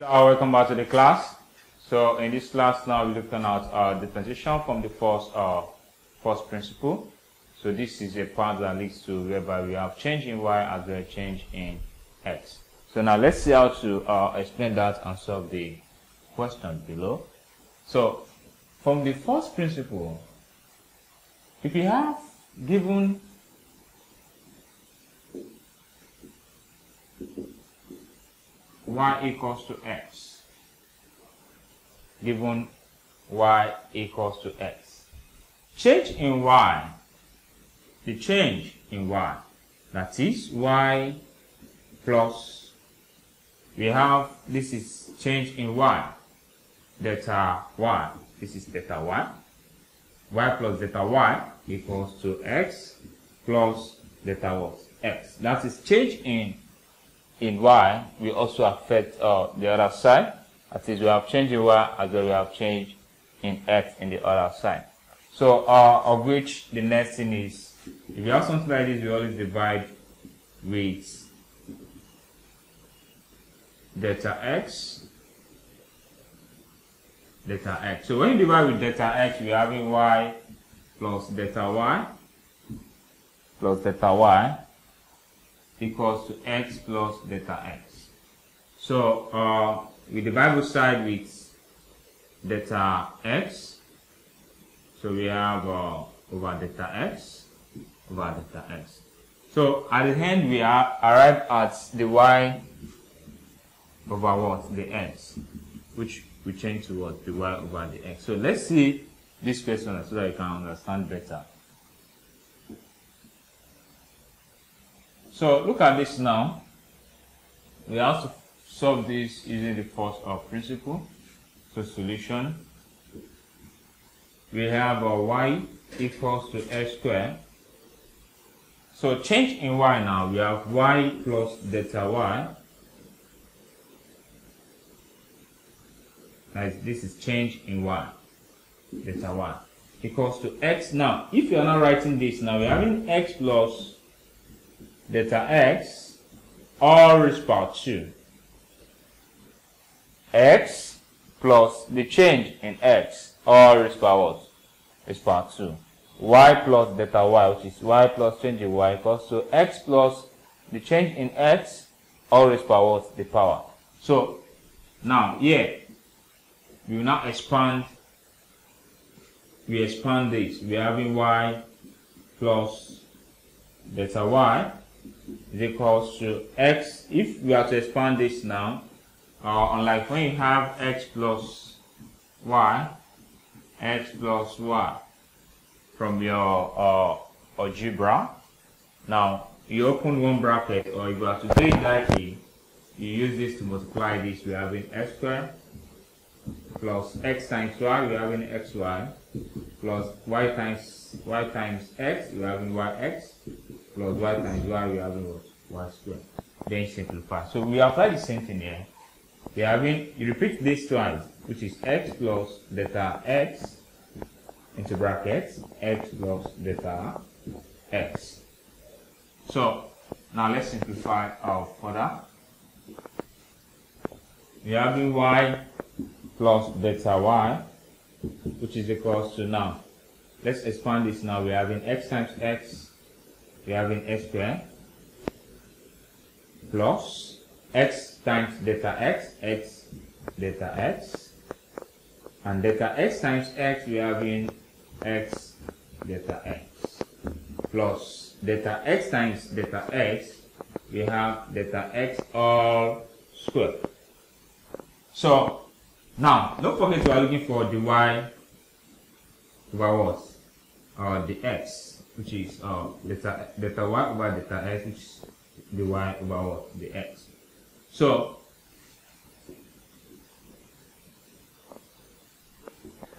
Welcome back to the class. So in this class now we're looking at the transition from the first principle. So this is a part that leads to whereby we have change in y as well as change in x. So now let's see how to explain that and solve the question below. So from the first principle, if you have given y equals to x, given y equals to x, change in y, the change in y, that is y plus, we have, this is change in y, delta y, this is delta y plus delta y equals to x plus delta what? X. That is change in y will also affect the other side. That is, we have change in y as well we have change in x in the other side. So of which the next thing is, if you have something like this, we always divide with delta x. So when you divide with delta x, we are having y plus delta y equals to x plus delta x. So we divide both sides with delta x. So we have over delta x. So at the end we arrive at the y over what? The x, which we change to what? The y over the x. So let's see this question so that you can understand better. So look at this now. We have to solve this using the first principle. So solution. We have y equals to x squared. So change in y now. We have y plus delta y. This is change in y, delta y, equals to x. Now, if you are not writing this now, we're having x plus delta x all raised power 2. X plus the change in x all raised power what? Raised power 2. Y plus delta y, which is y plus change in y, equals to x plus the change in x all raised power what? The power. So now here we will now expand. We expand this. We are having y plus delta y is equals to x. If we are to expand this now, unlike when you have x plus y from your algebra, now you open one bracket, or if you are to do it directly, you use this to multiply this. We are having x squared plus x times y, we are having xy, plus y times x, we are having yx, plus y times y, we are having what? Y squared. Then simplify. So we apply the same thing here. We are having, you repeat this twice, which is x plus delta x into brackets, x plus delta x. So now let's simplify further. We are having y plus delta y, which is equals to, now let's expand this. Now we are having x times x, we are having x squared, plus x times delta x delta x, and delta x times x, we are having x delta x, plus delta x times delta x, we have delta x all squared. So now, don't forget we are looking for the y over what? The x, which is delta y over delta x, which is the y over what? The x. So,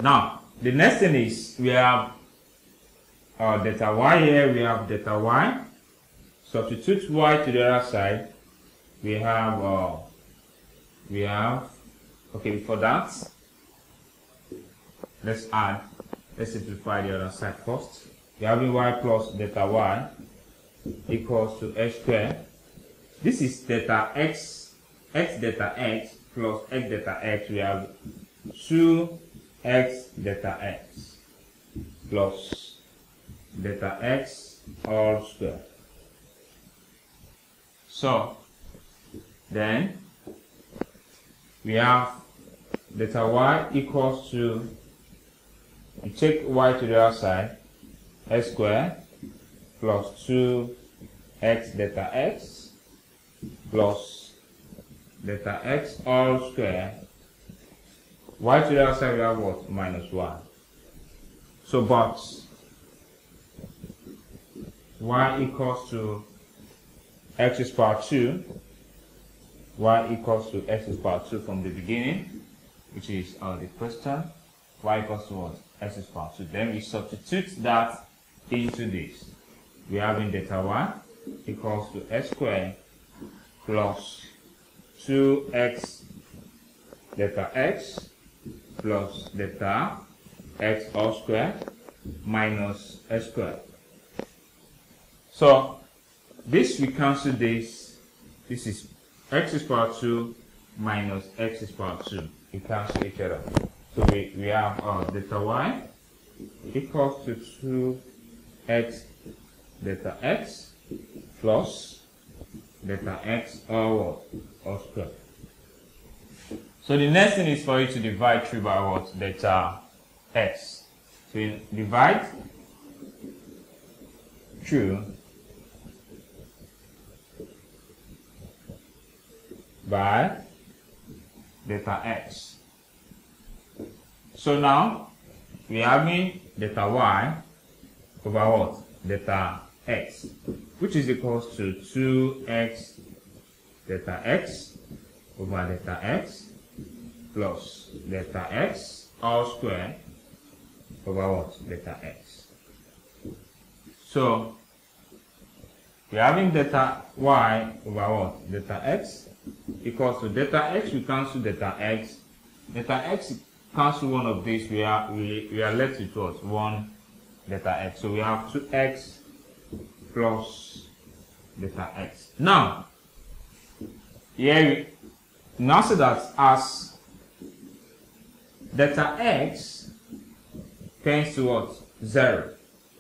now, the next thing is, we have delta y here, we have delta y. Substitute y to the other side. We have, okay, before that, let's simplify the other side first. We have y plus delta y equals to x squared. This is delta x delta x plus x delta x, we have 2x delta x plus delta x all square. So then we have delta y equals to, you take y to the other side, x squared plus 2x delta x plus delta x all square. Y to the other side we have what? Minus 1. So but y equals to x is power 2, y equals to x is power 2 from the beginning, which is the question. Y equals to what? X is power 2. Then we substitute that into this. We have in delta y equals to x squared plus 2x delta x plus delta x all square minus x squared. So this, we cancel this. This is x is power 2 minus x is power 2. We cancel each other. So we have delta y equals to 2x delta x plus delta x all square. So the next thing is for you to divide through by what? Delta x. So you divide through by delta x. So now we are having delta y over what? Delta x, which is equals to 2x delta x over delta x plus delta x all square over what? Delta x. So we are having delta y over what? Delta x equals to delta x, we cancel delta x. Delta x cancel one of these, we are left with what? 1 delta x. So we have 2x plus delta x. Now, here we now see that as delta x tends to what? 0,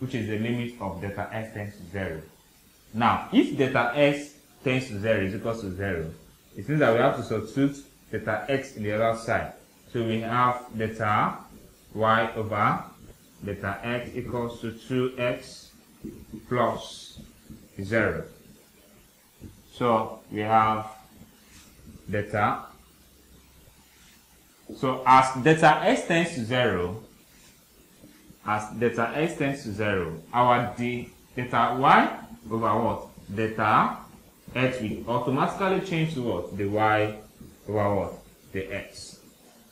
which is the limit of delta x tends to 0. Now, if delta x tends to 0 is equal to 0, it means that we have to substitute delta x in the other side. So we have delta y over delta x equals to 2x plus 0. So we have delta. So as delta x tends to 0, our delta y over what? Delta x will automatically change to what? The y over what? The x.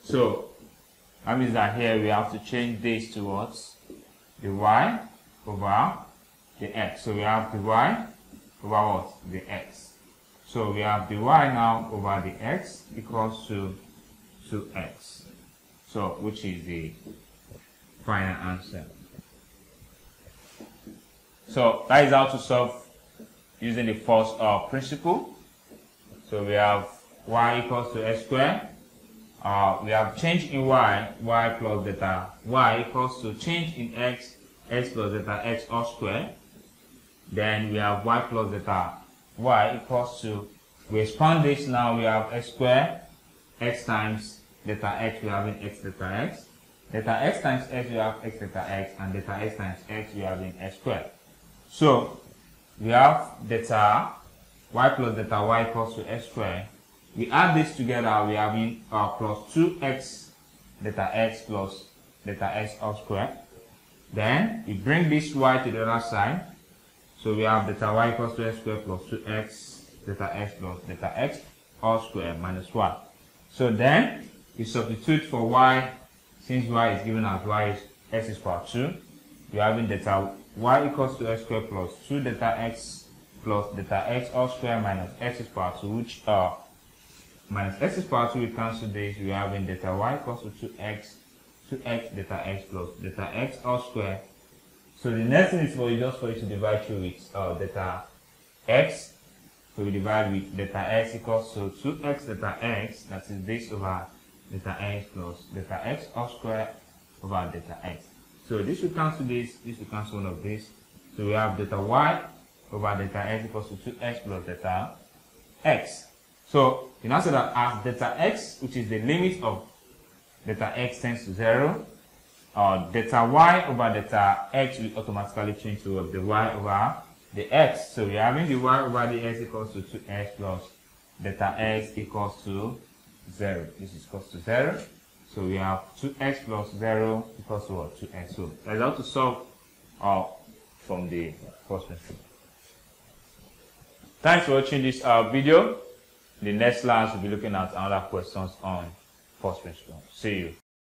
So that means that here we have to change this to what? The y over the x. So we have the y over what? The x. So we have the y now over the x equals to 2x. So which is the final answer. So that is how to solve using the first principle. So we have y equals to x squared. We have change in y plus delta y equals to change in x plus delta x all square. Then we have y plus delta y equals to, we expand this now, we have x squared, x times delta x, we have in x delta x. Delta x times x, we have x delta x, and delta x times x, we have in x squared. So we have delta y plus delta y equals to x squared. We add this together, we have in plus 2x delta x plus delta x all squared. Then we bring this y to the other side. So we have delta y equals to x squared plus 2x delta x plus delta x all squared minus 1. So then we substitute for y, since y is given as y is x is power 2. We are having delta y equals to x squared plus 2 delta x plus delta x all squared minus x is power 2, which minus x is power 2, we cancel this, we are having delta y equals to 2x delta x plus delta x all square. So the next thing is for you to divide through with delta x So we divide with delta x equals to 2x delta x, that is this over delta x plus delta x all square over delta x. So this will cancel this will cancel one of this. So we have delta y over delta x equals to 2x plus delta x. So you now say that as delta x, which is the limit of delta x tends to 0, delta y over delta x will automatically change to the y over the x. So we are having the y over the x equals to 2x plus delta x equals to 0. This is equals to 0. So we have 2x plus 0 equals to what? 2x. So that's how to solve from the first principle. Thanks for watching this video. In the next class, we'll be looking at other questions on first principle. See you.